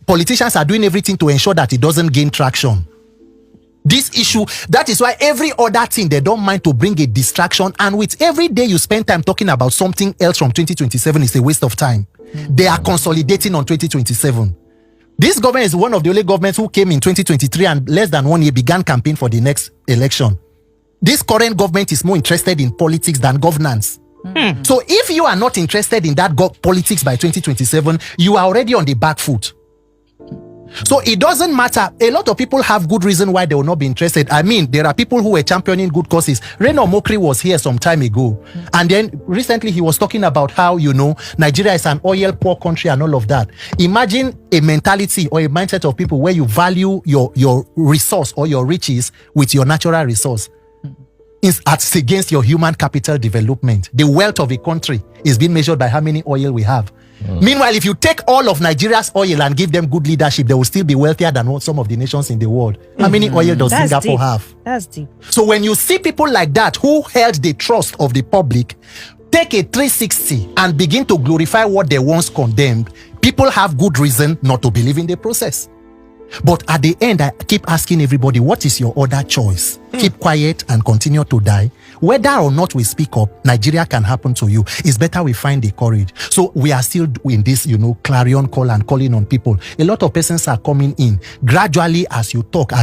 Politicians are doing everything to ensure that it doesn't gain traction. This issue, that is why every other thing they don't mind to bring a distraction, and with every day you spend time talking about something else from 2027 is a waste of time. They are consolidating on 2027. This government is one of the only governments who came in 2023 and less than 1 year began campaign for the next election. This current government is more interested in politics than governance. So if you are not interested in that politics by 2027, you are already on the back foot. So it doesn't matter. A lot of people have good reason why they will not be interested. I mean, there are people who were championing good causes. Reno Omokri was here some time ago. And then recently he was talking about how, Nigeria is an oil poor country and all of that. Imagine a mentality or a mindset of people where you value your resource or your riches with your natural resource. It's against your human capital development. The wealth of a country is being measured by how many oil we have. Meanwhile, if you take all of Nigeria's oil and give them good leadership, they will still be wealthier than some of the nations in the world. How many oil does Singapore have? That's deep. So when you see people like that who held the trust of the public take a 360 and begin to glorify what they once condemned, people have good reason not to believe in the process. But at the end, I keep asking everybody, what is your other choice? Keep quiet and continue to die. Whether or not we speak up, Nigeria can happen to you. It's better we find the courage. So we are still doing this, clarion call and calling on people. A lot of persons are coming in. Gradually, as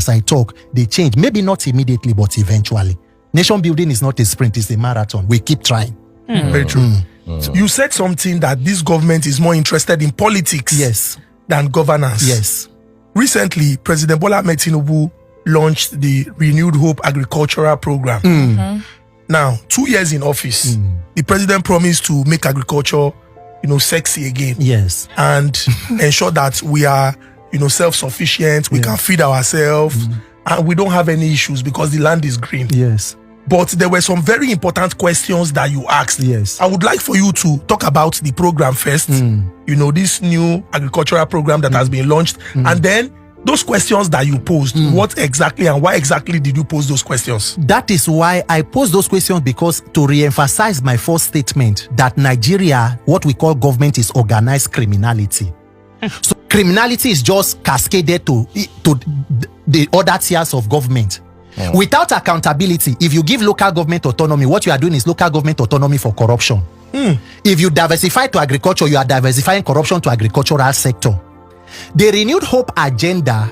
I talk, they change. Maybe not immediately, but eventually. Nation building is not a sprint, it's a marathon. We keep trying. Very true. So you said something that this government is more interested in politics than governance. Yes. Recently, President Bola Ahmed Tinubu launched the Renewed Hope Agricultural Program. Now, 2 years in office, the president promised to make agriculture, sexy again. Yes. And ensure that we are, self-sufficient, we can feed ourselves, and we don't have any issues because the land is green. Yes. But there were some very important questions that you asked. Yes. I would like for you to talk about the program first. This new agricultural program that has been launched. And then those questions that you posed, what exactly and why exactly did you pose those questions? That is why I posed those questions, because to re-emphasize my first statement that Nigeria, what we call government, is organized criminality. So criminality is just cascaded to the other tiers of government. Without accountability, if you give local government autonomy, what you are doing is local government autonomy for corruption. If you diversify to agriculture, you are diversifying corruption to agricultural sector. The Renewed Hope agenda,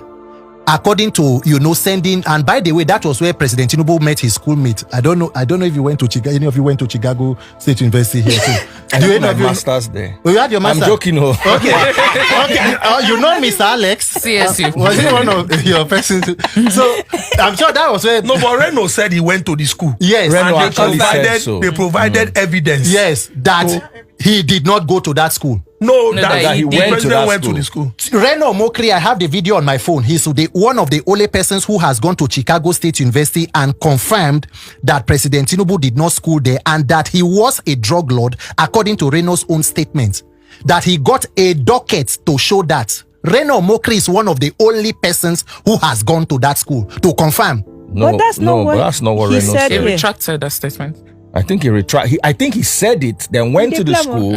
according to sending, and by the way, that was where President Tinubu met his schoolmate. I don't know if you went to Chicago. Any of you went to Chicago State University here too? I had my master's there. Oh, you had your master's? I'm joking. Okay. Mr. Alex? CSU. Was he one of your persons? So I'm sure that was where. No, but Reno said he went to the school. Yes. Reno actually said so. They provided evidence. Yes, that he did not go to that school. No, that he went to the school. Reno Omokri, I have the video on my phone. He's one of the only persons who has gone to Chicago State University and confirmed that President Tinubu did not school there and that he was a drug lord, according to Reno's own statement. That he got a docket to show that. Reno Omokri is one of the only persons who has gone to that school to confirm. But that's not what Reno said. He said. retracted that statement. I think I think he said it, then went to the school,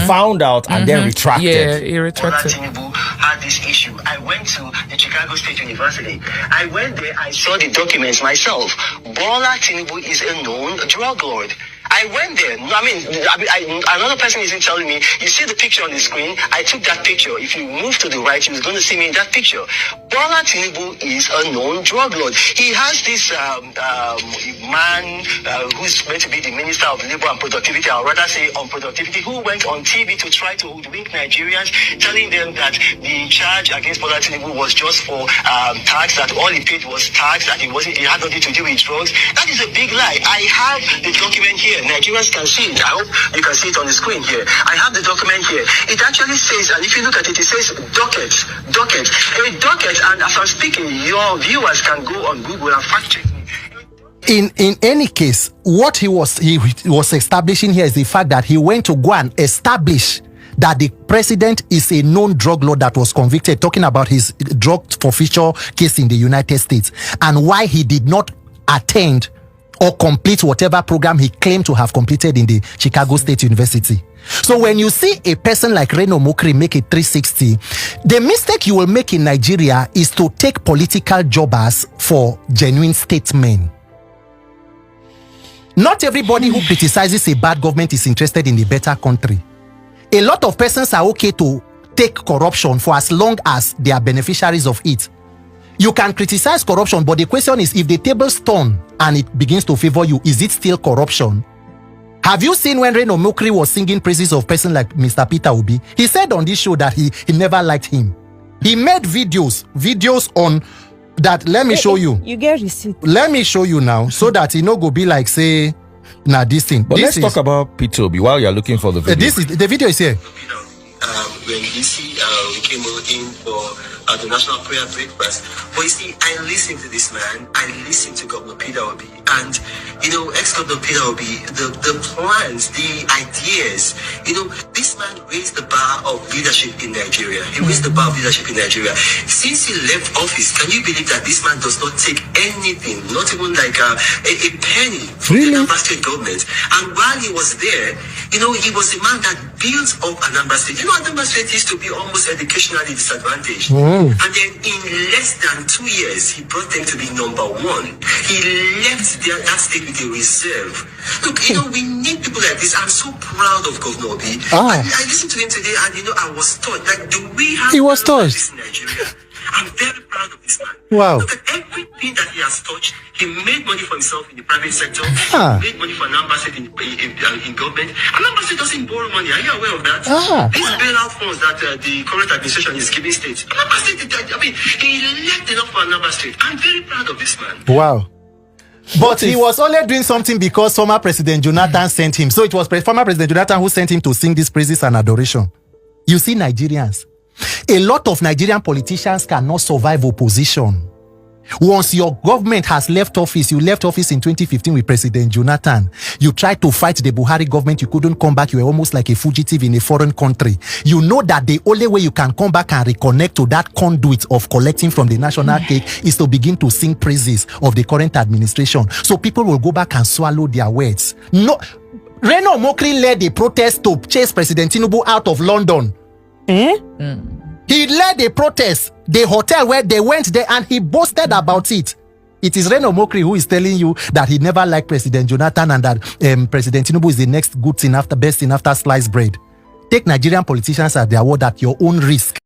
found out, and then retracted. Yeah, he retracted. Tinubu had this issue. I went to the Chicago State University. I went there, I saw the documents myself. Bola Tinubu is a known drug lord. I went there. Another person isn't telling me. You see the picture on the screen? I took that picture. If you move to the right, you're going to see me in that picture. Bola Tinubu is a known drug lord. He has this man who's meant to be the Minister of Labor and Productivity, or rather say on productivity, who went on TV to try to hoodwink Nigerians, telling them that the charge against Bola Tinubu was just for tax, that all he paid was tax, that it had nothing to do with drugs. That is a big lie. I have the document here. Nigerians can see it. I hope you can see it on the screen here. I have the document here. It actually says, and if you look at it, it says docket. A docket, and as I'm speaking, your viewers can go on Google and fact check me. In any case, what he was establishing here is the fact that he went to go and establish that the president is a known drug lord that was convicted, talking about his drug forfeiture case in the United States, and why he did not attend or complete whatever program he claimed to have completed in the Chicago State University. So when you see a person like Reno Omokri make a 360, the mistake you will make in Nigeria is to take political jobbers for genuine statesmen. Not everybody who criticizes a bad government is interested in a better country. A lot of persons are okay to take corruption for as long as they are beneficiaries of it. You can criticize corruption, but the question is, if the tables turn and it begins to favor you, is it still corruption? Have you seen when Reno Omokri was singing praises of person like Mr. Peter Obi? He said on this show that he never liked him. He made videos on that. Let me show you. You get receipt. Let me show you now, so that it no go be like, say, nah, this thing. But let's talk about Peter Obi while you're looking for the video. The video is here. When DC came in for the National Prayer Breakfast. But you see, I listened to this man. I listened to Governor Peter Obi. And, ex-Governor Peter Obi, the plans, the ideas, this man raised the bar of leadership in Nigeria. He raised the bar of leadership in Nigeria. Since he left office, can you believe that this man does not take anything, not even like a penny from the Anambra State government? And while he was there, he was a man that built up Anambra State. Anambra State used to be almost educationally disadvantaged. And then in less than 2 years, he brought them to be number one. He left that state with a reserve. Look, we need people like this. I'm so proud of Governor Obi. I listened to him today and, I was touched. Like, the way he was touched. This in Nigeria. I'm very proud of this man. Wow. Look at everything that he has touched. He made money for himself in the private sector. He made money for Anambra State in government. Anambra State doesn't borrow money. Are you aware of that? These bailout funds that the current administration is giving states. Anambra State, he left enough for Anambra State. I'm very proud of this man. Wow. But he was only doing something because former President Jonathan sent him. So it was former President Jonathan who sent him to sing these praises and adoration. You see, Nigerians, a lot of Nigerian politicians cannot survive opposition. Once your government has left office, you left office in 2015 with President Jonathan. You tried to fight the Buhari government, you couldn't come back. You were almost like a fugitive in a foreign country. You know that the only way you can come back and reconnect to that conduit of collecting from the national cake is to begin to sing praises of the current administration. So people will go back and swallow their words. No, Reno Omokri led a protest to chase President Tinubu out of London. He led a protest, the hotel where they went there, and he boasted about it. It is Reno Omokri who is telling you that he never liked President Jonathan and that President Tinubu is the next good thing best thing after sliced bread. Take Nigerian politicians at their word at your own risk.